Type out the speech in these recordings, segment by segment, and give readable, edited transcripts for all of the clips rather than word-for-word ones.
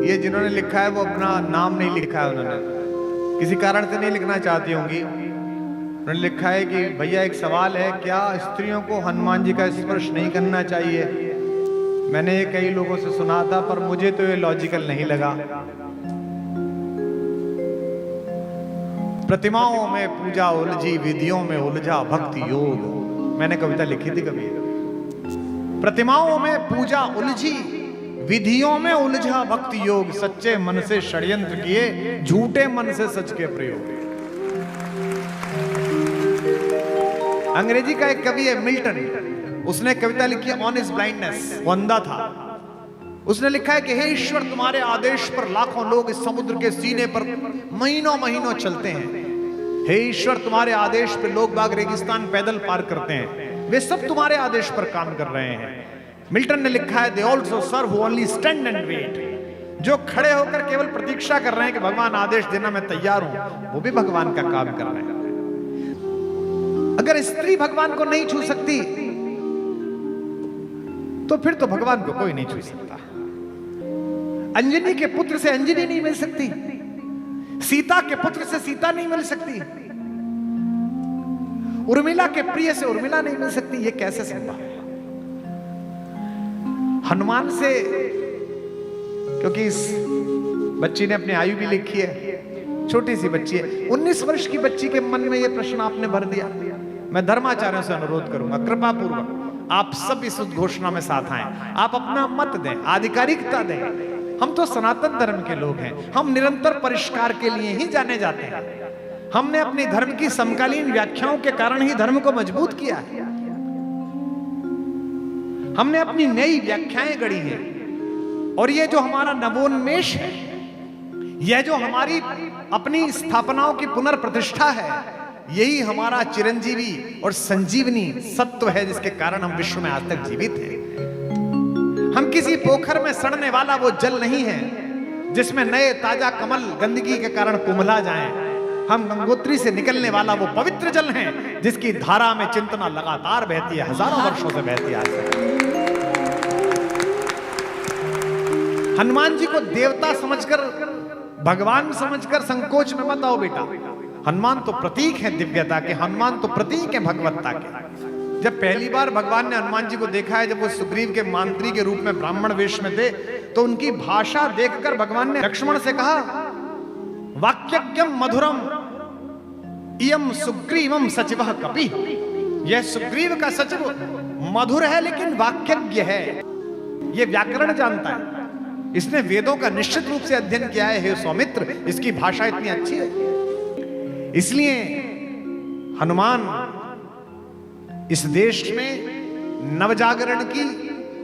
ये जिन्होंने लिखा है वो अपना नाम नहीं लिखा है, उन्होंने किसी कारण से नहीं लिखना चाहती होंगी। उन्होंने लिखा है कि भैया एक सवाल है, क्या स्त्रियों को हनुमान जी का स्पर्श नहीं करना चाहिए? मैंने ये कई लोगों से सुना था, पर मुझे तो ये लॉजिकल नहीं लगा। प्रतिमाओं में पूजा उलझी, विधियों में उलझा भक्ति योग। मैंने कविता लिखी थी कभी। प्रतिमाओं में पूजा उलझी, विधियों में उलझा भक्ति योग। सच्चे मन से षड्यंत्र किए, झूठे मन से सच के प्रयोग। अंग्रेजी का एक कवि है मिल्टन, उसने कविता लिखी है ऑन हिज ब्लाइंडनेस। वो अंधा था। उसने लिखा है कि हे ईश्वर, तुम्हारे आदेश पर लाखों लोग इस समुद्र के सीने पर महीनों महीनों चलते हैं। हे ईश्वर, तुम्हारे आदेश पर लोग बाग रेगिस्तान पैदल पार करते हैं। वे सब तुम्हारे आदेश पर काम कर रहे हैं। मिल्टन ने लिखा है, they also serve who only stand and wait. जो खड़े होकर केवल प्रतीक्षा कर रहे हैं कि भगवान आदेश देना मैं तैयार हूं, वो भी भगवान का काम कर रहे हैं। अगर स्त्री भगवान को नहीं छू सकती तो फिर तो भगवान को कोई नहीं छू सकता। अंजनी के पुत्र से अंजनी नहीं मिल सकती, सीता के पुत्र से सीता नहीं मिल सकती, उर्मिला के प्रिय से उर्मिला नहीं मिल सकती। ये कैसे संभव? हनुमान से, क्योंकि इस बच्ची ने अपनी आयु भी लिखी है, छोटी सी बच्ची है, 19 वर्ष की बच्ची के मन में यह प्रश्न आपने भर दिया। मैं धर्माचार्यों से अनुरोध करूंगा, कृपा पूर्वक आप सब इस उद्घोषणा में साथ आएं। आप अपना मत दें, आधिकारिकता दें। हम तो सनातन धर्म के लोग हैं, हम निरंतर परिष्कार के लिए ही जाने जाते हैं। हमने अपने धर्म की समकालीन व्याख्याओं के कारण ही धर्म को मजबूत किया है। हमने अपनी नई व्याख्याएं गढ़ी हैं, और ये जो हमारा नवोन्मेष है, यह जो हमारी अपनी स्थापनाओं की पुनर्प्रतिष्ठा है, यही हमारा चिरंजीवी और संजीवनी सत्व है, जिसके कारण हम विश्व में आज तक जीवित हैं। हम किसी पोखर में सड़ने वाला वो जल नहीं है जिसमें नए ताजा कमल गंदगी के कारण कुम्हला जाएं। हम गंगोत्री से निकलने वाला वो पवित्र जल है जिसकी धारा में चिंतना लगातार बहती है, हजारों वर्षों से बहती है। हनुमान जी को देवता समझकर, भगवान समझकर संकोच में मत आओ बेटा। हनुमान तो प्रतीक है दिव्यता के, हनुमान तो प्रतीक है भगवत्ता के। जब पहली बार भगवान ने हनुमान जी को देखा है, जब वो सुग्रीव के मंत्री के रूप में ब्राह्मण वेश में थे, तो उनकी भाषा देखकर भगवान ने लक्ष्मण से कहा, वाक्यज्ञम मधुरम इयम सुग्रीवम सचिवः कपि। यह सुग्रीव का सचिव मधुर है लेकिन वाक्यज्ञ है, ये व्याकरण जानता है, इसने वेदों का निश्चित रूप से अध्ययन किया है। हे सौमित्र, इसकी भाषा इतनी अच्छी है। इसलिए हनुमान इस देश में नवजागरण की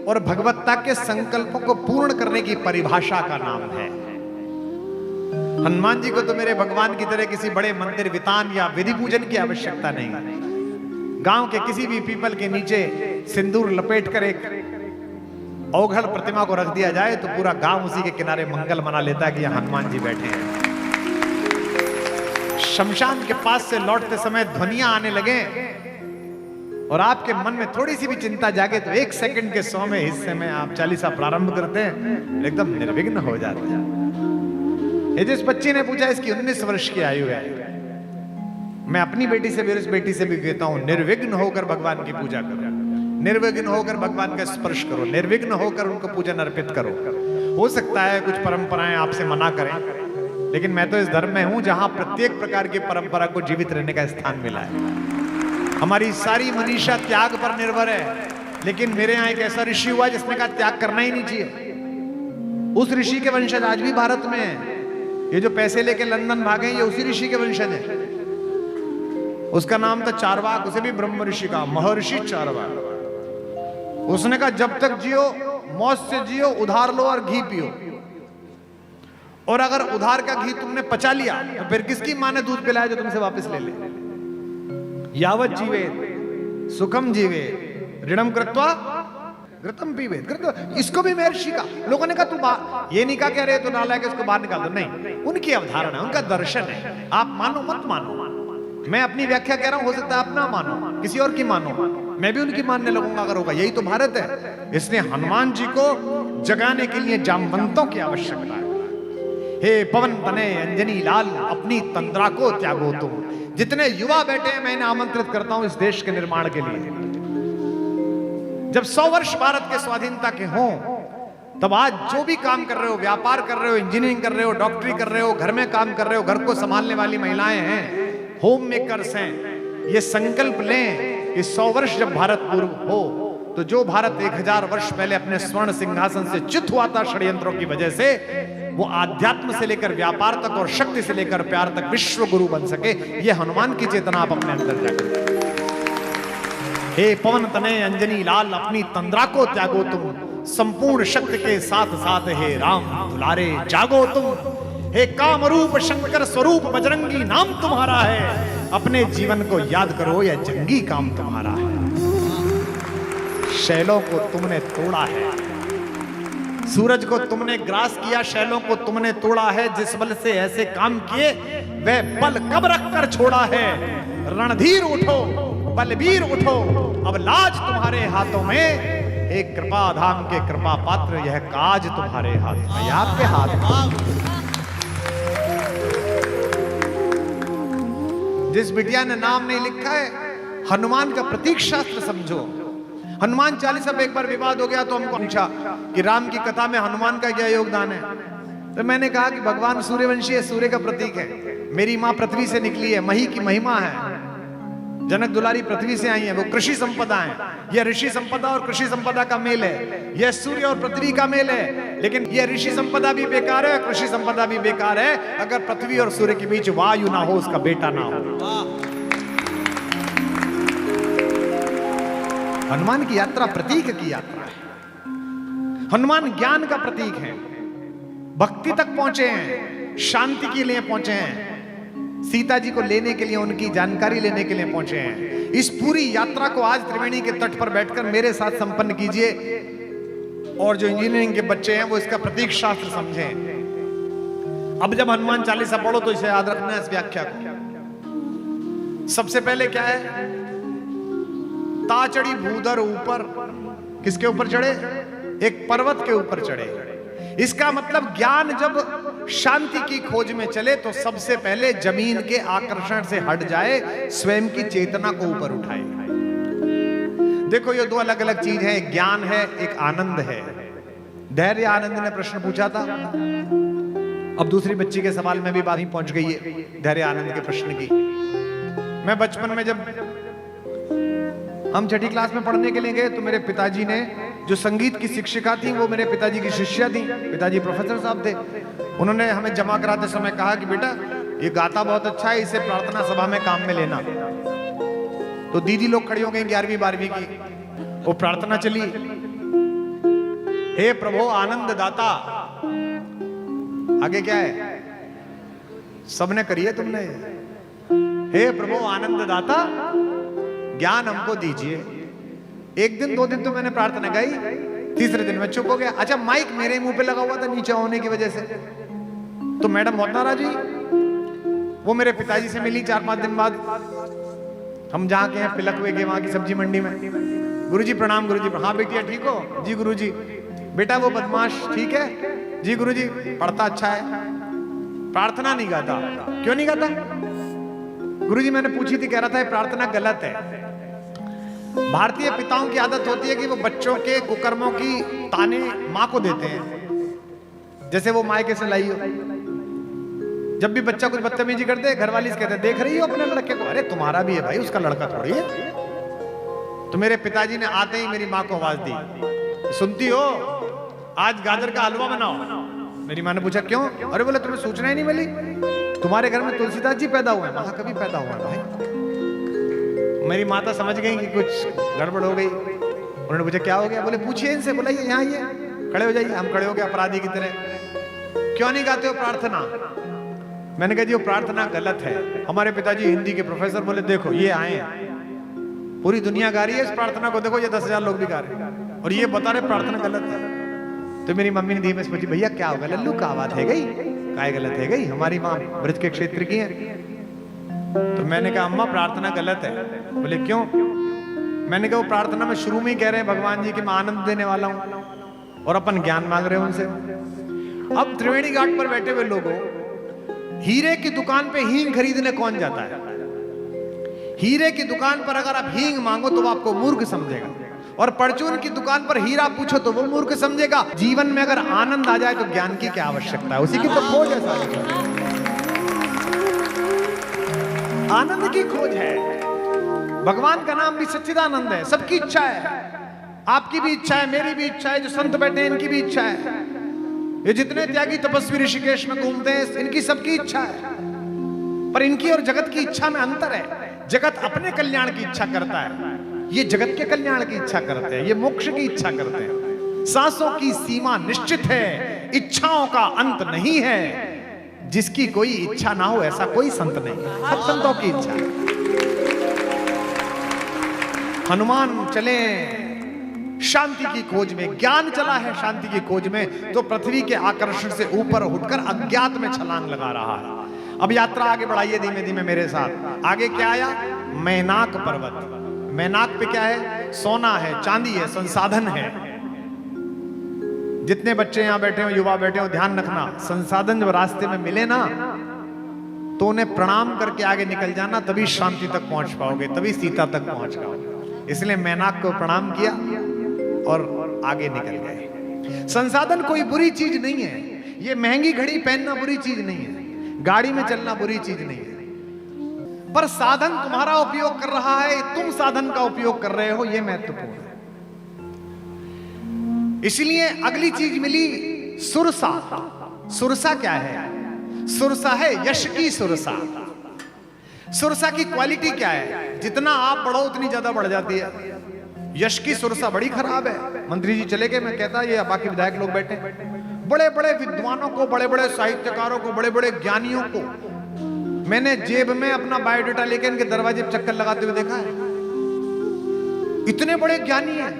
और भगवत्ता के संकल्पों को पूर्ण करने की परिभाषा का नाम है। हनुमान जी को तो मेरे भगवान की तरह किसी बड़े मंदिर वितान या विधि पूजन की आवश्यकता नहीं। गांव के किसी भी पीपल के नीचे सिंदूर लपेटकर एक अवघड़ प्रतिमा को रख दिया जाए तो पूरा गांव उसी के किनारे मंगल मना लेता है कि यहां हनुमान जी बैठे हैं। शमशान के पास से लौटते समय ध्वनियां आने लगे और आपके मन में थोड़ी सी भी चिंता जागे तो 1 सेकंड के 100वें हिस्से में आप चालीसा प्रारंभ करते हैं, एकदम निर्विघ्न हो जाते हैं। ये जिस बच्ची ने पूछा, इसकी 19 वर्ष की आयु है। मैं अपनी बेटी से भी, इस बेटी से भी कहता हूं, निर्विघ्न होकर भगवान की पूजा करो, निर्विघ्न होकर भगवान का स्पर्श करो, निर्विघ्न होकर उनको पूजन अर्पित करो। हो सकता है कुछ परंपराएं आपसे मना करें, लेकिन मैं तो इस धर्म में हूं जहां प्रत्येक प्रकार की परंपरा को जीवित रहने का स्थान मिला है। हमारी सारी मनीषा त्याग पर निर्भर है, लेकिन मेरे यहाँ एक ऐसा ऋषि हुआ जिसने कहा त्याग करना ही नहीं चाहिए। उस ऋषि के वंशज आज भी भारत में है। ये जो पैसे लेके लंदन भागे, ये उसी ऋषि के वंशज है। उसका नाम था चारवाक, उसे भी ब्रह्म ऋषि का, महर्षि चारवाक। उसने कहा जब तक जियो मौज से जियो, उधार लो और घी पियो, और अगर उधार का घी तुमने पचा लिया तो फिर किसकी माँ ने दूध पिलाया जो तुमसे वापस ले ले। यावत जीवेत सुखम जीवेत ऋणम कृत्वा घृतम पीवेत। इसको भी महर्षि का। लोगों ने कहा तू ये नहीं कहा कि अरे तो नालायक, इसको बाहर निकाल दो। नहीं, उनकी अवधारणा, उनका दर्शन है। आप मानो मत मानो, मैं अपनी व्याख्या कह रहा हूं, हो सकता है आप ना मानो, किसी और की मानो, मैं भी उनकी मानने लगूंगा अगर होगा। यही तो भारत है। इसलिए हनुमान जी को जगाने के लिए जामवंतों की आवश्यकता है। हे पवन तनय अंजनी लाल अपनी तंद्रा को त्यागो तुम। जितने युवा बैठे हैं मैं इन्हें आमंत्रित करता हूं इस देश के निर्माण के लिए। जब 100 वर्ष भारत के स्वाधीनता के हों, तब आज जो भी काम कर रहे हो, व्यापार कर रहे हो, इंजीनियरिंग कर रहे हो, डॉक्टरी कर रहे हो, घर में काम कर रहे हो, घर को संभालने वाली महिलाएं हैं, होम मेकर्स हैं, ये संकल्प लें कि 100 वर्ष जब भारत पूर्व हो, तो जो भारत 1000 वर्ष पहले अपने स्वर्ण सिंहासन से च्युत हुआ था षड्यंत्रों की वजह से, वो आध्यात्म से लेकर व्यापार तक और शक्ति से लेकर प्यार तक विश्व गुरु बन सके। ये हनुमान की चेतना आप अपने अंदर जाकर। हे पवन तनय अंजनी लाल अपनी तंद्रा को त्यागो तुम, संपूर्ण शक्ति के साथ साथ हे राम दुलारे जागो तुम। हे कामरूप शंकर स्वरूप बजरंगी नाम तुम्हारा है, अपने जीवन को याद करो यह जंगी काम तुम्हारा है। शैलों को तुमने तोड़ा है, सूरज को तुमने ग्रास किया, शैलों को तुमने तोड़ा है। जिस बल से ऐसे काम किए वह बल कब रख कर छोड़ा है। रणधीर उठो बलबीर उठो, अब लाज तुम्हारे हाथों में। एक कृपा धाम के कृपा पात्र यह काज तुम्हारे हाथ में, आपके हाथ में। जिस बिटिया ने नाम नहीं लिखा है, हनुमान का प्रतीक शास्त्र समझो। हनुमान चालीसा में एक बार विवाद हो गया तो हमको पूछा कि राम की कथा में हनुमान का क्या योगदान है। तो मैंने कहा कि भगवान सूर्यवंशी है, सूर्य का प्रतीक है। मेरी माँ पृथ्वी से निकली है, मही की महिमा है। जनक दुलारी पृथ्वी से आई है, वो कृषि संपदा है। यह ऋषि संपदा और कृषि संपदा का मेल है, यह सूर्य और पृथ्वी का मेल है। लेकिन यह ऋषि संपदा भी बेकार है, कृषि संपदा भी बेकार है, अगर पृथ्वी और सूर्य के बीच वायु ना हो, उसका बेटा ना हो। हनुमान की यात्रा प्रतीक की यात्रा है। हनुमान ज्ञान का प्रतीक है, भक्ति तक पहुंचे हैं, शांति के लिए पहुंचे हैं, सीता जी को लेने के लिए, उनकी जानकारी लेने के लिए पहुंचे हैं। इस पूरी यात्रा को आज त्रिवेणी के तट पर बैठकर मेरे साथ संपन्न कीजिए। और जो इंजीनियरिंग के बच्चे हैं वो इसका प्रतीक शास्त्र समझें। अब जब हनुमान चालीसा पढ़ो तो इसे याद रखना है, इस व्याख्या को। सबसे पहले क्या है, ता चढ़ी भूधर ऊपर, किसके ऊपर चढ़े? एक पर्वत के ऊपर चढ़े। इसका मतलब ज्ञान जब शांति की खोज में चले तो सबसे पहले जमीन के आकर्षण से हट जाए, स्वयं की चेतना को ऊपर उठाए। देखो ये दो अलग अलग चीज है, एक ज्ञान है, एक आनंद है। धैर्य आनंद ने प्रश्न पूछा था, अब दूसरी बच्ची के सवाल में भी बात ही पहुंच गई है धैर्य आनंद के प्रश्न की। मैं बचपन में जब हम छठी क्लास में पढ़ने के लिए गए तो मेरे पिताजी ने, जो संगीत की शिक्षिका थी वो मेरे पिताजी की शिष्या थी, पिताजी प्रोफेसर साहब थे। उन्होंने हमें जमा कराते समय कहा कि बेटा ये गाता बहुत अच्छा है, इसे प्रार्थना सभा में काम में लेना। तो दीदी लोग खड़ी हो गई 11वीं 12वीं की, वो प्रार्थना चली, हे प्रभु आनंद दाता। आगे क्या है, सबने करी है तुमने, हे प्रभु आनंद दाता ज्ञान हमको दीजिए। एक दिन 2 दिन तो मैंने प्रार्थना गाई, तीसरे दिन में चुप हो गया। अच्छा माइक मेरे मुंह पे लगा हुआ था नीचे होने की वजह से, तो मैडम मोहतारा जी वो मेरे पिताजी से मिली 4-5 दिन बाद। हम जहाँ के हैं पिलकवे के, वहां की सब्जी मंडी में। गुरुजी प्रणाम। गुरुजी हाँ बेटिया ठीक हो? जी गुरुजी। बेटा वो बदमाश ठीक है? जी गुरुजी। पढ़ता अच्छा है? प्रार्थना नहीं गाता। क्यों नहीं गाता? गुरुजी मैंने पूछी थी, कह रहा था प्रार्थना गलत है। भारतीय पिताओं की आदत होती है कि वो बच्चों के कुकर्मों की ताने माँ को देते हैं, जैसे वो मायके से लाई हो। जब भी बच्चा कुछ बदतमीजी करते हैं, घरवाली से कहते हैं देख रही हो अपने लड़के को? अरे तुम्हारा भी है भाई, उसका लड़का थोड़ी है। तो मेरे पिताजी ने आते ही मेरी माँ को आवाज दी, सुनती हो आज गाजर का हलवा बनाओ। मेरी माँ ने पूछा क्यों? अरे बोले तुम्हें सूचना ही नहीं मिली, तुम्हारे घर में तुलसीदास जी पैदा हुए हैं। वहां कभी पैदा हुआ भाई? मेरी माता समझ गई कि कुछ गड़बड़ हो गई। उन्होंने पूछा क्या हो गया? बोले पूछिए इनसे। बोला ये यहाँ ये खड़े हो जाइए। हम खड़े हो गए अपराधी की तरह। क्यों नहीं गाते हो प्रार्थना? मैंने कहा जी वो प्रार्थना गलत है। हमारे पिताजी हिंदी के प्रोफेसर बोले देखो ये आए, पूरी दुनिया गा रही है इस प्रार्थना को, देखो ये 10,000 लोग भी गा रहे हैं और ये बता रहे प्रार्थना गलत है। तो मेरी मम्मी ने धीमे से पूछी भैया क्या होगा, लल्लू का आवाज है गई? काय गलत है गई? हमारी माँ ब्रज के क्षेत्र की है। तो मैंने कहा अम्मा प्रार्थना गलत है। बोले क्यों? मैंने कहा वो प्रार्थना में शुरू में ही कह रहे हैं भगवान जी कि मैं आनंद देने वाला हूं, और अपन ज्ञान मांग रहे हैं उनसे। अब त्रिवेणी घाट पर बैठे हुए लोगों, हीरे की दुकान पे हींग खरीदने कौन जाता है? हीरे की दुकान पर अगर आप हींग मांगो तो वो आपको मूर्ख समझेगा, और परचून की दुकान पर हीरा पूछो तो वो मूर्ख समझेगा। जीवन में अगर आनंद आ जाए तो ज्ञान की क्या आवश्यकता है? उसी की तो खोज है सारी। आनंद की खोज है। भगवान का नाम भी सच्चिदानंद है। सबकी इच्छा है, आपकी भी इच्छा है, मेरी भी इच्छा है, जो संत बैठे हैं इनकी भी इच्छा है, ये जितने त्यागी तपस्वी ऋषिकेश में घूमते हैं इनकी सबकी इच्छा है। पर इनकी और जगत की इच्छा में अंतर है। जगत अपने कल्याण की इच्छा करता है, ये जगत के कल्याण की इच्छा करते हैं, ये मोक्ष की इच्छा करते हैं। सांसों की सीमा निश्चित है, इच्छाओं का अंत नहीं है। जिसकी कोई इच्छा ना हो ऐसा कोई संत नहीं, सब संतों की इच्छा है। हनुमान चले शांति की खोज में, ज्ञान चला है शांति की खोज में, तो पृथ्वी के आकर्षण से ऊपर उठकर अज्ञात में छलांग लगा रहा है। अब यात्रा आगे बढ़ाइए धीमे धीमे मेरे साथ। आगे क्या आया? मैनाक पर्वत। मैनाक पे क्या है? सोना है, चांदी है, संसाधन है। जितने बच्चे यहां बैठे हो, युवा बैठे हो, ध्यान रखना, संसाधन जब रास्ते में मिले ना तो उन्हें प्रणाम करके आगे निकल जाना, तभी शांति तक पहुंच पाओगे, तभी सीता तक पहुंच पाओगे। इसलिए मैनाक को प्रणाम किया और आगे निकल गए। संसाधन कोई बुरी चीज नहीं है। ये महंगी घड़ी पहनना बुरी चीज नहीं है, गाड़ी में चलना बुरी चीज नहीं है, पर साधन तुम्हारा उपयोग कर रहा है, तुम साधन का उपयोग कर रहे हो, यह महत्वपूर्ण है। इसलिए अगली चीज मिली सुरसा। सुरसा क्या है? सुरसा है यश की सुरसा। सुरसा की क्वालिटी क्या है? जितना आप बढ़ो उतनी ज्यादा बढ़ जाती है। यश की सुरसा बड़ी खराब है। मंत्री जी चले गए, मैं कहता ये बाकी विधायक लोग बैठे, बड़े बड़े विद्वानों को, बड़े बड़े साहित्यकारों को, बड़े बड़े ज्ञानियों को मैंने जेब में अपना बायोडाटा लेकर इनके दरवाजे पर चक्कर लगाते हुए देखा है। इतने बड़े ज्ञानी हैं,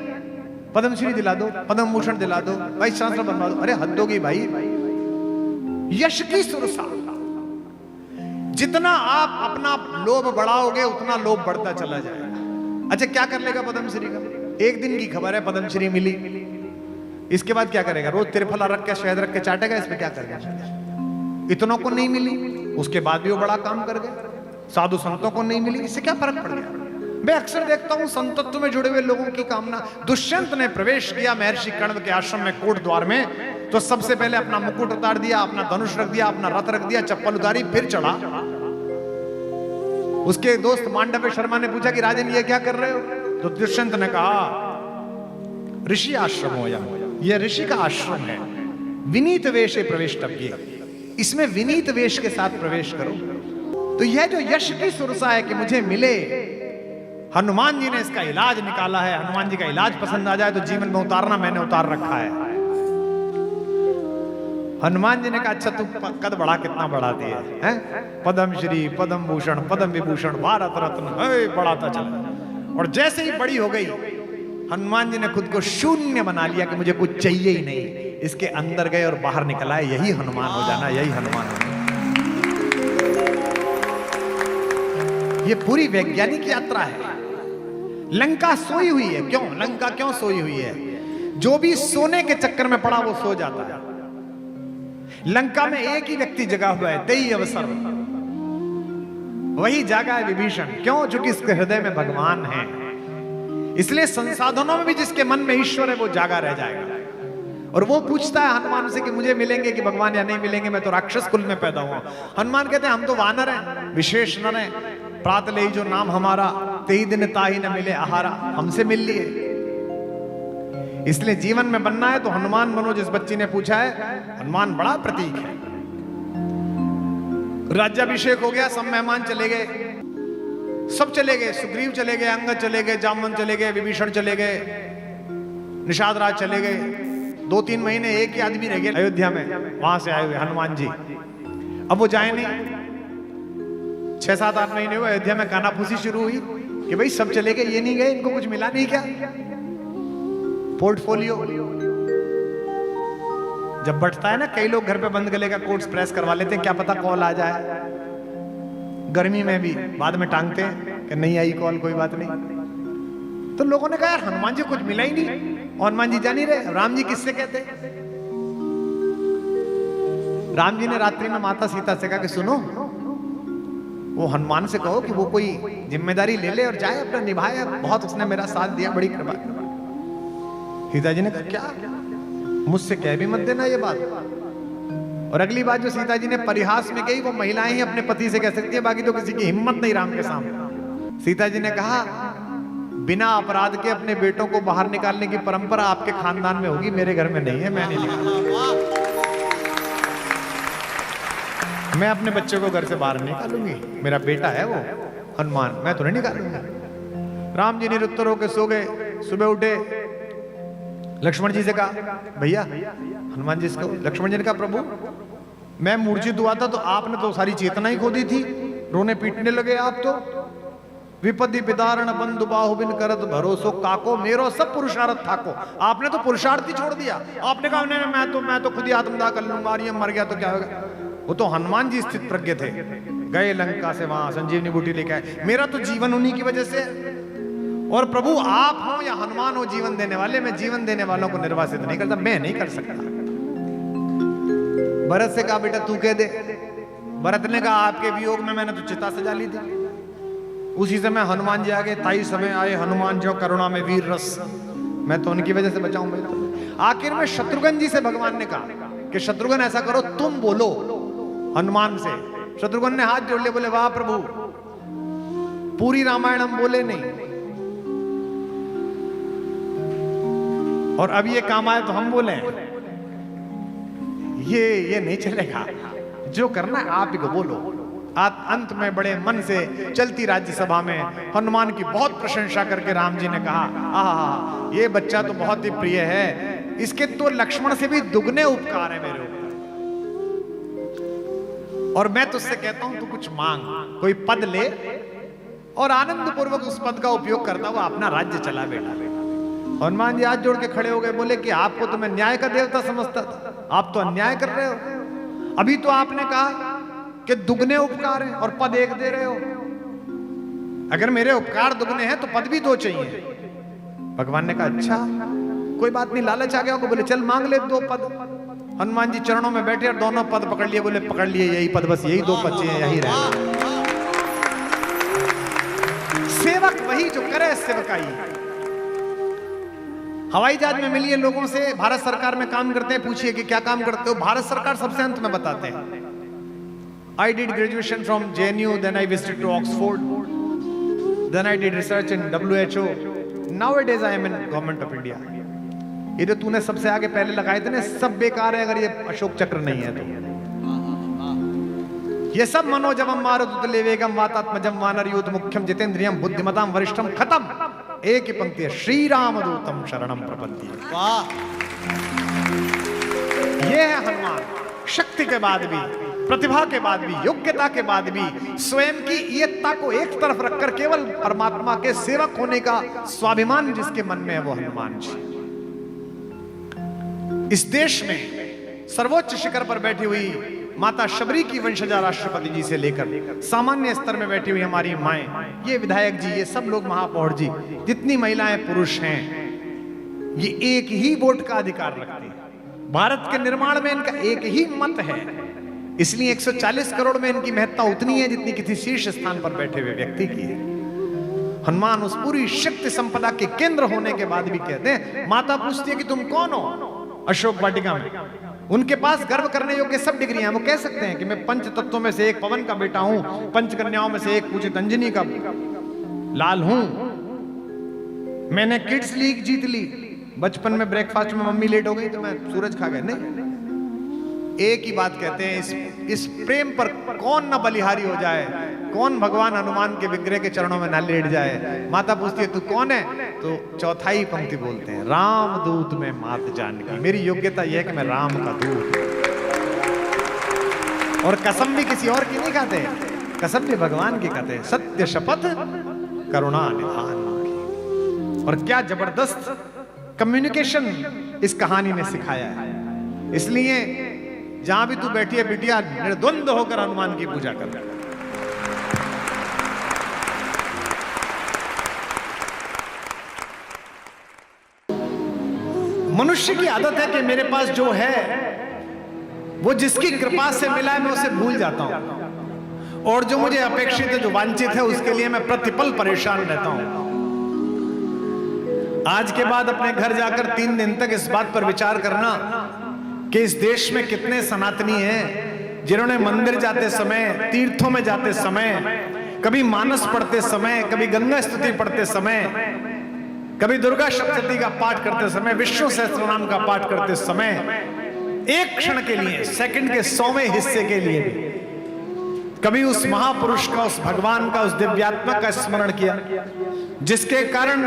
पद्मश्री दिला दो, पद्म भूषण दिला दो, वाइस चांसलर बनवा दो। अरे हद होगी भाई। यश की सुरसा, जितना आप अपना लोभ बढ़ाओगे उतना लोभ बढ़ता चला जाएगा। अच्छा क्या कर लेगा पद्मश्री का? एक दिन की खबर है, पद्मश्री मिली, इसके बाद क्या करेगा? रोज त्रिफला रख के, शहद रख के चाटेगा, इसमें क्या करेगा? इतनों को नहीं मिली, उसके बाद भी वो बड़ा काम कर गए। साधु संतों को नहीं मिली, इससे क्या फर्क पड़ गया? मैं अक्सर देखता हूं संतत्व में जुड़े हुए लोगों की कामना। दुष्यंत ने प्रवेश किया महर्षि कण्व के आश्रम में कोट द्वार में, तो सबसे पहले अपना मुकुट उतार दिया, अपना धनुष रख दिया, अपना रथ रख दिया, चप्पल उतारी, फिर चढ़ा। उसके दोस्त मांडव्य शर्मा ने पूछा कि राजन ये क्या कर रहे हो? तो दुष्यंत ने कहा ऋषि आश्रम हो, यह ऋषि का आश्रम है, विनीत वेश प्रवेष्टव्य, इसमें विनीत वेश के साथ प्रवेश करो। तो यह जो यश की सुरसा है कि मुझे मिले, हनुमान जी ने इसका इलाज निकाला है। हनुमान जी का इलाज पसंद आ जाए तो जीवन में उतारना, मैंने उतार रखा है। हनुमान जी ने कहा अच्छा तू कद बढ़ा, कितना बढ़ाती है? पद्मश्री, पद्म भूषण, पद्म विभूषण, भारत रत्न, बढ़ाता चला। और जैसे ही बड़ी हो गई, हनुमान जी ने खुद को शून्य बना लिया कि मुझे कुछ चाहिए ही नहीं। इसके अंदर गए और बाहर निकल आए। यही हनुमान हो जाना, यही हनुमान हो जाना। ये पूरी वैज्ञानिक यात्रा है। लंका सोई हुई है। क्यों लंका क्यों सोई हुई है? जो भी सोने के चक्कर में पड़ा वो सो जाता है। लंका में एक ही व्यक्ति जगा हुआ है, तेई अवसर, वही जागा है विभीषण। क्यों? चूंकि इसके हृदय में भगवान है। इसलिए संसाधनों में भी जिसके मन में ईश्वर है वो जागा रह जाएगा। और वो पूछता है हनुमान से कि मुझे मिलेंगे कि भगवान या नहीं मिलेंगे, मैं तो राक्षस कुल में पैदा हुआ। हनुमान कहते हैं हम तो वानर हैं, विशेष नर हैं, प्रात ले जो नाम हमारा, तेई दिन ताही न मिले आहारा, हमसे मिल लिए। इसलिए जीवन में बनना है तो हनुमान बनो। जिस बच्ची ने पूछा है, हनुमान बड़ा प्रतीक है। राज्याभिषेक हो गया, सब मेहमान चले गए, सब चले गए, सुग्रीव चले गए, अंगद चले गए, जामवंत चले गए, विभीषण चले गए, निषाद राज चले गए। 2-3 महीने एक ही आदमी रह गया अयोध्या में, वहां से आए हुए हनुमान जी। अब वो जाए नहीं। 6-7-8 महीने हुए, अयोध्या में कानाफूसी शुरू हुई कि भाई सब चले गए, ये नहीं गए, इनको कुछ मिला नहीं क्या? पोर्टफोलियो जब बढ़ता है ना, कई लोग घर पे बंद गले का कोट्स प्रेस करवा लेते हैं, क्या पता कॉल आ जाए। गर्मी में भी बाद में टांगते हैं कि नहीं आई कॉल, कोई बात नहीं। तो लोगों ने कहा यार हनुमान जी कुछ मिला ही नहीं, और हनुमान जी जान ही रहे राम जी किससे कहते। राम जी ने रात्रि में माता सीता से कहा कि सुनो, वो हनुमान से कहो कि वो कोई जिम्मेदारी ले ले और जाए अपना निभाए, बहुत उसने मेरा साथ दिया, बड़ी कृपा। सीता जी ने कहा क्या, मुझसे कह भी मत देना ये बात। और अगली बात जो सीता जी ने परिहास में कही, वो महिलाएं ही अपने पति से कह सकती है, बाकी तो किसी की हिम्मत नहीं राम के सामने। सीता जी ने कहा बिना अपराध के अपने बेटों को बाहर निकालने की परंपरा आपके खानदान में होगी, मेरे घर में नहीं है, मैं नहीं निकालूंगी। मैं अपने बच्चे को घर से बाहर निकालूंगी, मेरा बेटा है वो हनुमान, मैं तो नहीं निकालूंगी। राम जी निरुत्तर होकर सो गए। सुबह उठे, लक्ष्मण जी से कहा भैया, हनुमान जी से लक्ष्मण जी ने कहा प्रभु मैं मूर्छित हुआ था तो आपने तो सारी चेतना ही खो दी थी, रोने पीटने लगे आप तो। विपत्ति विदारण बंधु बाहुबिन करत भरोसो काको, मेरो सब पुरुषार्थ थाको। आपने तो पुरुषार्थ ही छोड़ दिया, आपने कहा नहीं मैं तो खुद ही आत्मदाह कर लूंगा, और ये मर गया तो क्या होगा। वो तो हनुमान जी स्थित प्रज्ञ थे, गए लंका से वहां संजीवनी बूटी लेके आए। मेरा तो जीवन उन्हीं की वजह से, और प्रभु आप हो या हनुमान हो जीवन देने वाले, मैं जीवन देने वालों को निर्वासित नहीं करता, मैं नहीं कर सकता। भरत से कहा बेटा तू कह दे। भरत ने कहा आपके वियोग में मैंने तो चिता सजा ली थी। उसी समय हनुमान जी आगे, ताई समय आए हनुमान जो करुणा में वीर रस, मैं तो उनकी वजह से बचाऊंगा। आखिर में शत्रुघ्न जी से भगवान ने कहा कि शत्रुघ्न ऐसा करो तुम बोलो हनुमान से। शत्रुघ्न ने हाथ जोड़ लिए, बोले वाह प्रभु, पूरी रामायण हम बोले नहीं, और अब ये काम आए तो हम बोले, ये नहीं चलेगा। जो करना है आप ही को बोलो। अंत में बड़े मन से चलती राज्यसभा में हनुमान की बहुत प्रशंसा करके राम जी ने कहा आहा, ये बच्चा तो बहुत ही प्रिय है, इसके तो लक्ष्मण से भी दुगने उपकार है मेरे ऊपर, और मैं तुझसे कहता हूं तू कुछ मांग, कोई पद ले और आनंद पूर्वक उस पद का उपयोग करता हुआ अपना राज्य चला बेटा। हनुमान जी हाथ जोड़ के खड़े हो गए, बोले कि आपको तो मैं न्याय का देवता समझता था, आप तो अन्याय कर रहे हो। अभी तो आपने कहा कि दुगने उपकार हैं और पद एक दे रहे हो। अगर मेरे उपकार दुगने हैं तो पद भी दो चाहिए। भगवान ने कहा अच्छा कोई बात नहीं, लालच आ गया होगा, बोले चल मांग ले 2 पद। हनुमान जी चरणों में बैठे और दोनों पद पकड़ लिए, बोले पकड़ लिए यही पद, बस यही 2 पद चाहिए, यही रहे। सेवक वही जो करे सेवकाई। हवाई जहाज में मिलिए लोगों से, भारत सरकार में काम करते हैं, पूछिए कि क्या काम करते हो, भारत सरकार सबसे अंत में बताते हैं। I did graduation from JNU, then I visited to Oxford, then I did research in WHO. Nowadays I am in Government of India. ये जो तूने सबसे आगे पहले लगाए थे ना, सब बेकार है अगर ये अशोक चक्र नहीं है तो। ये सब मनोजवम मारुतुल्य वेगम वातात्मजम वानरयूथ मुख्यम जितेंद्रियम बुद्धिमताम वरिष्ठम, खत्म। एक ही पंक्ति है, श्री राम दूतम शरणम प्रपद्ये। वाह, ये है हनुमान। शक्ति के बाद भी, प्रतिभा के बाद भी, योग्यता के बाद भी, स्वयं की इयत्ता को एक तरफ रखकर केवल परमात्मा के सेवक होने का स्वाभिमान जिसके मन में है वो हनुमान जी। इस देश में सर्वोच्च शिखर पर बैठी हुई माता शबरी की वंशजा राष्ट्रपति जी से लेकर सामान्य स्तर में बैठी हुई हमारी माएं, ये विधायक जी, ये सब लोग, महापौर जी, जितनी महिलाएं पुरुष हैं, ये एक ही वोट का अधिकार रखते हैं। भारत के निर्माण में इनका एक ही मत है, इसलिए 140 करोड़ में इनकी महत्ता उतनी है जितनी किसी शीर्ष स्थान पर बैठे हुए व्यक्ति की है। हनुमान उस पूरी शक्ति संपदा के केंद्र होने के बाद भी कहते हैं, माता पूछती है कि तुम कौन हो। अशोक वाटिका में उनके पास गर्व करने योग्य सब डिग्रियां हैं। वो कह सकते हैं कि मैं पंच तत्वों में से एक पवन का बेटा हूं, पंच कन्याओं में से एक पूजित अंजनी का लाल हूं, मैंने किड्स लीग जीत ली, बचपन में ब्रेकफास्ट में मम्मी लेट हो गई तो मैं सूरज खा गया। नहीं, एक ही बात कहते हैं, इस प्रेम पर कौन न बलिहारी हो जाए, कौन भगवान हनुमान के विग्रह के चरणों में न लेट जाए। माता पूछती है तू कौन है, तो चौथाई पंक्ति बोलते हैं, राम दूत में मात जानकी। मेरी योग्यता यह है कि मैं राम का दूत, और कसम भी किसी और की नहीं खाते, कसम भी भगवान की खाते, सत्य शपथ करुणा निधान की। और क्या जबरदस्त कम्युनिकेशन इस कहानी ने सिखाया है। इसलिए जहां भी तू बैठी है बिटिया, निर्द्वंद होकर हनुमान की पूजा कर। मनुष्य की आदत है कि मेरे पास जो है वो जिसकी कृपा से मिला है मैं उसे भूल जाता हूं, और जो मुझे अपेक्षित है, जो वांछित है, उसके लिए मैं प्रतिपल परेशान रहता हूं। आज के बाद अपने घर जाकर 3 दिन तक इस बात पर विचार करना कि इस देश में कितने सनातनी हैं जिन्होंने मंदिर जाते समय, तीर्थों में जाते समय, कभी मानस पढ़ते समय, कभी गंगा स्तुति पढ़ते समय, कभी दुर्गा सप्तशती का पाठ करते समय, विष्णु सहस्त्रनाम का पाठ करते समय, एक क्षण के लिए, सेकंड के 100वें हिस्से के लिए भी कभी उस महापुरुष का, उस भगवान का, उस दिव्यात्मा का स्मरण किया, जिसके कारण,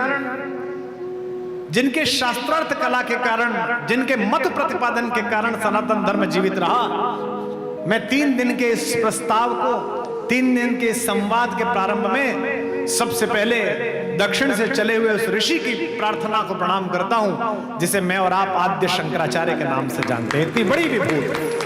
जिनके शास्त्रार्थ कला के कारण, जिनके मत प्रतिपादन के कारण सनातन धर्म जीवित रहा। मैं 3 दिन के इस प्रस्ताव को, 3 दिन के संवाद के प्रारंभ में सबसे पहले दक्षिण से चले हुए उस ऋषि की प्रार्थना को प्रणाम करता हूं, जिसे मैं और आप आद्य शंकराचार्य के नाम से जानते हैं। इतनी बड़ी विभूति